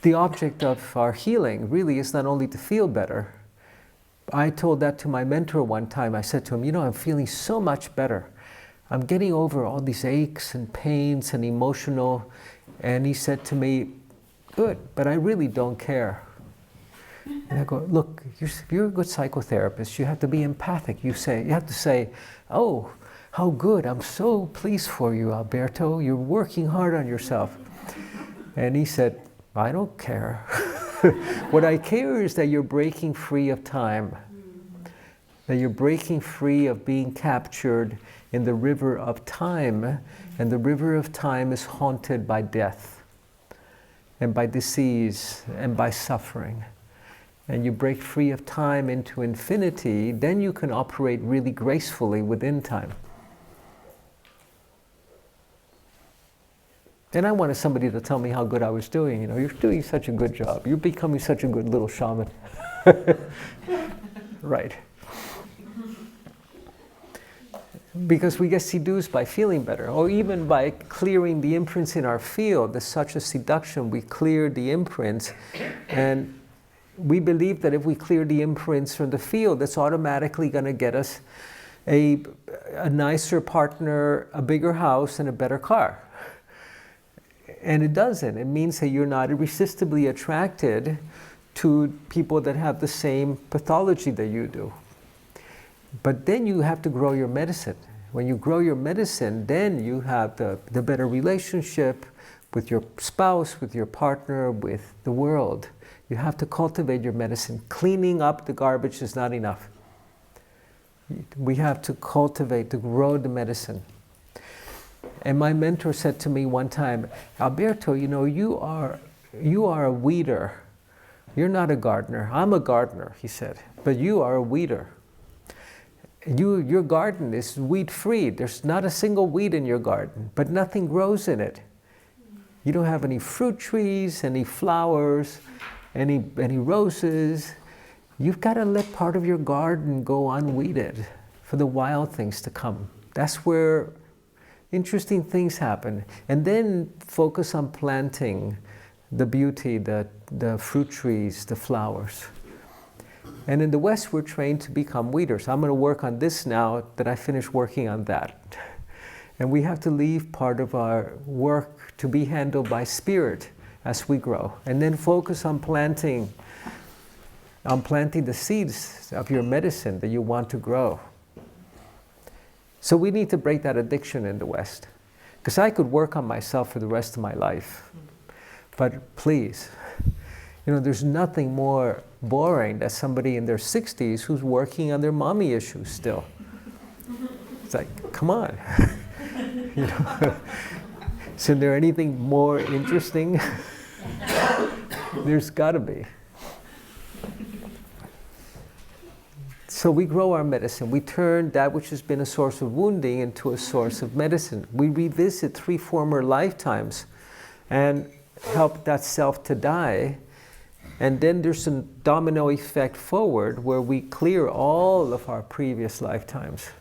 the object of our healing really is not only to feel better. I told that to my mentor one time. I said to him, I'm feeling so much better. I'm getting over all these aches and pains and emotional. And he said to me, good, but I really don't care. And I go, look, you're a good psychotherapist. You have to be empathic. You have to say, oh, how good. I'm so pleased for you, Alberto. You're working hard on yourself. And he said, I don't care. What I care is that you're breaking free of time. That you're breaking free of being captured in the river of time. And the river of time is haunted by death and by disease and by suffering. And you break free of time into infinity, then you can operate really gracefully within time. And I wanted somebody to tell me how good I was doing. You're doing such a good job. You're becoming such a good little shaman. Right. Because we get seduced by feeling better, or even by clearing the imprints in our field. There's such a seduction. We clear the imprints, and we believe that if we clear the imprints from the field, that's automatically going to get us a nicer partner, a bigger house, and a better car. And it doesn't. It means that you're not irresistibly attracted to people that have the same pathology that you do. But then you have to grow your medicine. When you grow your medicine, then you have the better relationship with your spouse, with your partner, with the world. You have to cultivate your medicine. Cleaning up the garbage is not enough. We have to cultivate, to grow the medicine. And my mentor said to me one time, Alberto, you are a weeder. You're not a gardener. I'm a gardener, he said, but you are a weeder. Your garden is weed-free. There's not a single weed in your garden, but nothing grows in it. You don't have any fruit trees, any flowers, any roses. You've got to let part of your garden go unweeded for the wild things to come. That's where interesting things happen. And then focus on planting the beauty, the fruit trees, the flowers. And in the West, we're trained to become weeders. I'm going to work on this now that I finish working on that. And we have to leave part of our work to be handled by spirit as we grow. And then focus on planting the seeds of your medicine that you want to grow. So we need to break that addiction in the West. Because I could work on myself for the rest of my life. But please, there's nothing more boring than somebody in their 60s who's working on their mommy issues still. It's like, come on. Isn't there anything more interesting? There's got to be. So we grow our medicine. We turn that which has been a source of wounding into a source of medicine. We revisit 3 former lifetimes and help that self to die. And then there's a domino effect forward where we clear all of our previous lifetimes.